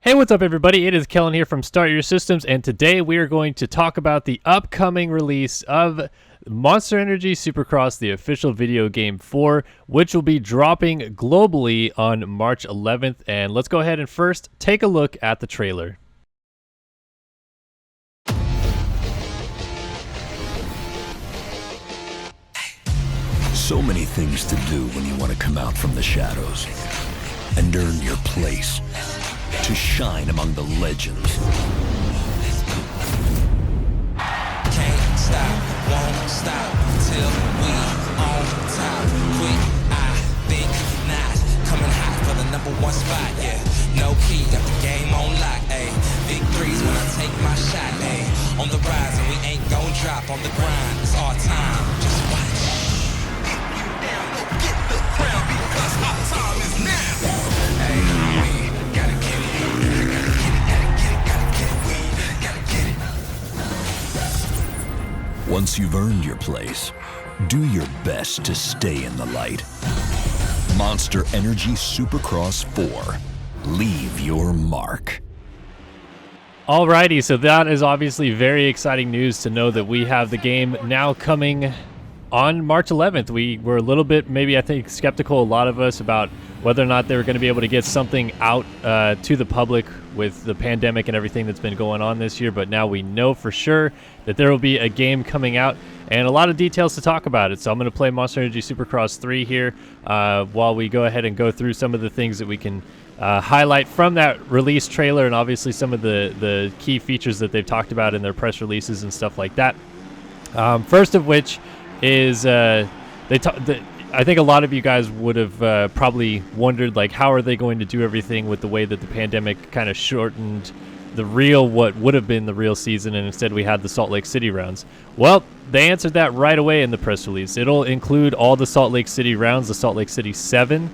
Hey, what's up, everybody? It is Kellen here from Start Your Systems, and today we are going to talk about the upcoming release of Monster Energy Supercross, the official video game 4, which will be dropping globally on March 11th. And let's go ahead and first take a look at the trailer. So many things to do when you want to come out from the shadows and earn your place, to shine among the legends. Can't stop, won't stop till we on top. Quick, I think not. Coming hot for the #1 spot, yeah. No key, got the game on lock, ayy. Victories when I take my shot, ayy. On the rise and we ain't gon' drop. On the grind, it's our time. Just watch. You down, go get the crown because our time is now. Ayy, we gotta get it. Once you've earned your place, do your best to stay in the light. Monster Energy Supercross 4. Leave your mark. Alrighty, so that is obviously very exciting news to know that we have the game now coming on March 11th. We were a little bit, maybe I think, skeptical, a lot of us, about whether or not they were going to be able to get something out to the public with the pandemic and everything that's been going on this year. But now we know for sure that there will be a game coming out and a lot of details to talk about it. So I'm going to play Monster Energy Supercross 3 here while we go ahead and go through some of the things that we can highlight from that release trailer, and obviously some of the key features that they've talked about in their press releases and stuff like that. First of which is I think a lot of you guys would have probably wondered, like, how are they going to do everything with the way that the pandemic kind of shortened what would have been the real season, and instead we had the Salt Lake City rounds. Well, they answered that right away in the press release. It'll include all the Salt Lake City rounds, the Salt Lake City 7.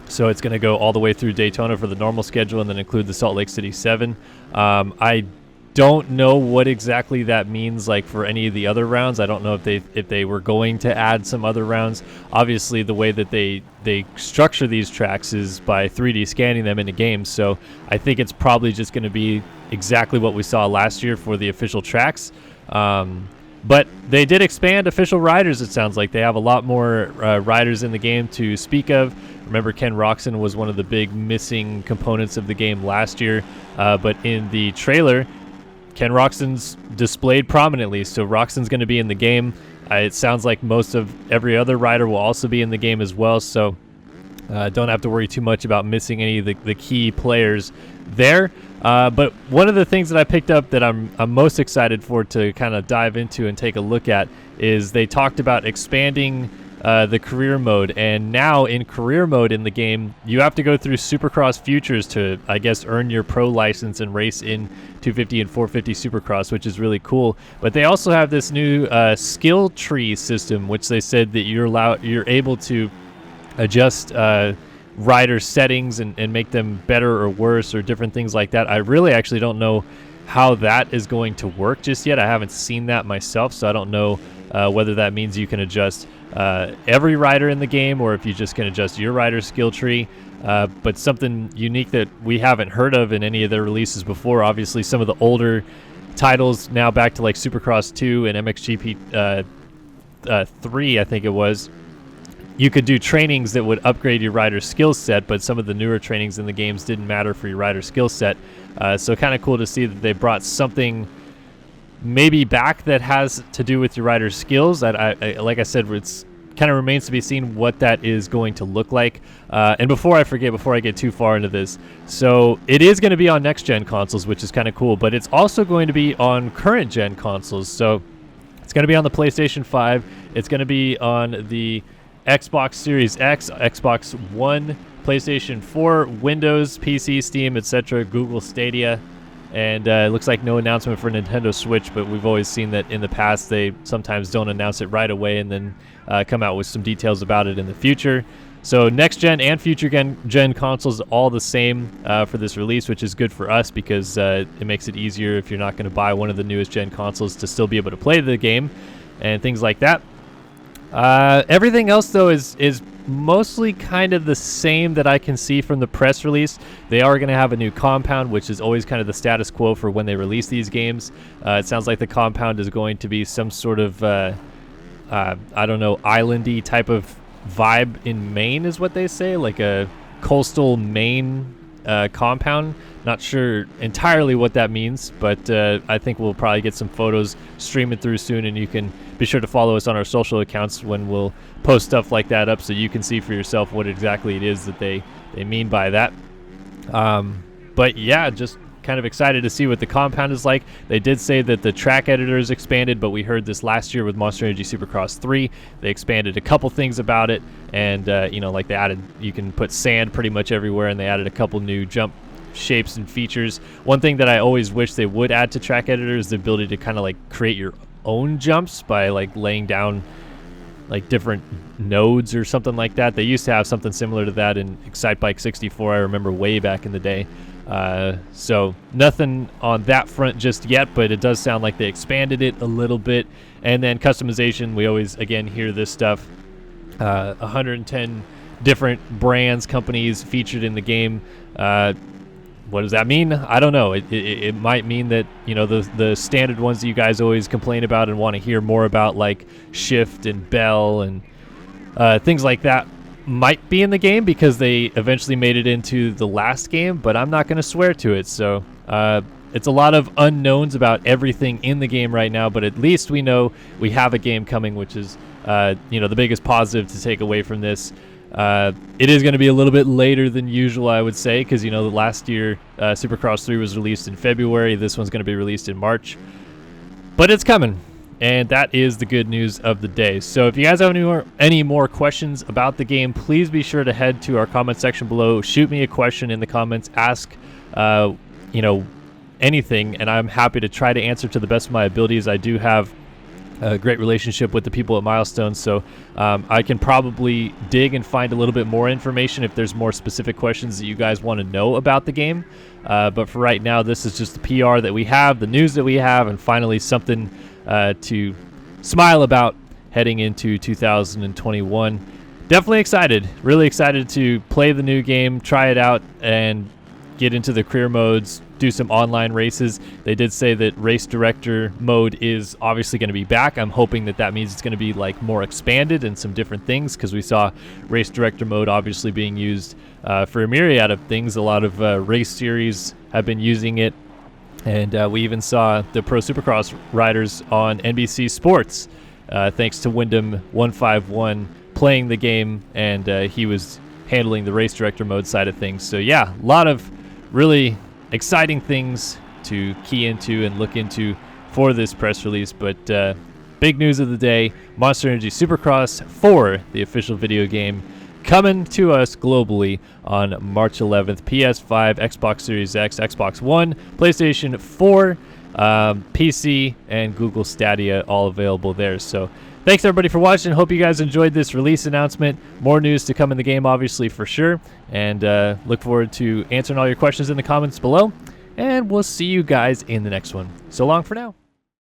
So it's going to go all the way through Daytona for the normal schedule and then include the Salt Lake City 7. I don't know what exactly that means, like, for any of the other rounds. I don't know if they were going to add some other rounds. Obviously, the way that they structure these tracks is by 3D scanning them into games, so I think it's probably just going to be exactly what we saw last year for the official tracks. But they did expand official riders, it sounds like. They have a lot more riders in the game to speak of. Remember, Ken Roczen was one of the big missing components of the game last year, but in the trailer, Ken Roczen's displayed prominently, so Roczen's going to be in the game. It sounds like most of every other rider will also be in the game as well, so don't have to worry too much about missing any of the key players there. But one of the things that I picked up that I'm most excited for to kind of dive into and take a look at is they talked about expanding the career mode, and now in career mode in the game, you have to go through Supercross Futures to, I guess, earn your pro license and race in 250 and 450 Supercross, which is really cool. But they also have this new skill tree system, which they said that you're able to adjust rider settings and make them better or worse or different things like that. I really actually don't know how that is going to work just yet. I haven't seen that myself, so I don't know whether that means you can adjust every rider in the game or if you just can adjust your rider's skill tree. But something unique that we haven't heard of in any of their releases before. Obviously, some of the older titles now back to like Supercross 2 and MXGP 3, I think it was. You could do trainings that would upgrade your rider's skill set, but some of the newer trainings in the games didn't matter for your rider's skill set. So kind of cool to see that they brought something maybe back that has to do with your rider's skills. Like I said, it's kind of remains to be seen what that is going to look like. And before I forget, before I get too far into this, so it is going to be on next-gen consoles, which is kind of cool, but it's also going to be on current-gen consoles. So it's going to be on the PlayStation 5. It's going to be on the Xbox Series X, Xbox One, PlayStation 4, Windows, PC, Steam, etc., Google Stadia, and it looks like no announcement for Nintendo Switch, but we've always seen that in the past they sometimes don't announce it right away and then come out with some details about it in the future. So next-gen and future-gen consoles all the same for this release, which is good for us because it makes it easier if you're not going to buy one of the newest-gen consoles to still be able to play the game and things like that. Everything else, though, is mostly kind of the same that I can see from the press release. They are going to have a new compound, which is always kind of the status quo for when they release these games. It sounds like the compound is going to be some sort of, I don't know, islandy type of vibe in Maine is what they say, like a coastal Maine compound. Not sure entirely what that means, but I think we'll probably get some photos streaming through soon, and you can be sure to follow us on our social accounts when we'll post stuff like that up so you can see for yourself what exactly it is that they mean by that. But yeah, just kind of excited to see what the compound is like. They did say that the track editor is expanded, but we heard this last year with Monster Energy Supercross 3. They expanded a couple things about it, and like they added, you can put sand pretty much everywhere, and they added a couple new jump shapes and features. One thing that I always wish they would add to track editor is the ability to kind of like create your own jumps by like laying down like different nodes or something like that. They used to have something similar to that in Excitebike 64, I remember way back in the day. So nothing on that front just yet, but it does sound like they expanded it a little bit. And then customization, we always again hear this stuff. 110 different brands, companies featured in the game. What does that mean? I don't know. It might mean that, the standard ones that you guys always complain about and want to hear more about, like Shift and Bell and things like that, might be in the game because they eventually made it into the last game, but I'm not going to swear to it. So it's a lot of unknowns about everything in the game right now, but at least we know we have a game coming, which is the biggest positive to take away from this. It is going to be a little bit later than usual, I would say, because the last year Supercross 3 was released in February. This one's going to be released in March, but it's coming, and that is the good news of the day. So if you guys have any more questions about the game, please be sure to head to our comment section below. Shoot me a question in the comments. Ask anything, and I'm happy to try to answer to the best of my abilities. I do have a great relationship with the people at Milestone, so I can probably dig and find a little bit more information if there's more specific questions that you guys want to know about the game. But for right now, this is just the PR that we have, the news that we have, and finally something to smile about heading into 2021. Definitely excited, really excited to play the new game, try it out, and get into the career modes, do some online races. They did say that race director mode is obviously going to be back. I'm hoping that means it's going to be like more expanded and some different things, because we saw race director mode obviously being used for a myriad of things. A lot of race series have been using it, and we even saw the Pro Supercross riders on NBC Sports, thanks to Wyndham 151 playing the game, and he was handling the race director mode side of things. So yeah, a lot of really exciting things to key into and look into for this press release. But big news of the day, Monster Energy Supercross 4, the official video game, coming to us globally on March 11th. PS5, Xbox Series X, Xbox One, PlayStation 4, PC, and Google Stadia, all available there. So thanks everybody for watching. Hope you guys enjoyed this release announcement. More news to come in the game, obviously, for sure. And look forward to answering all your questions in the comments below. And we'll see you guys in the next one. So long for now.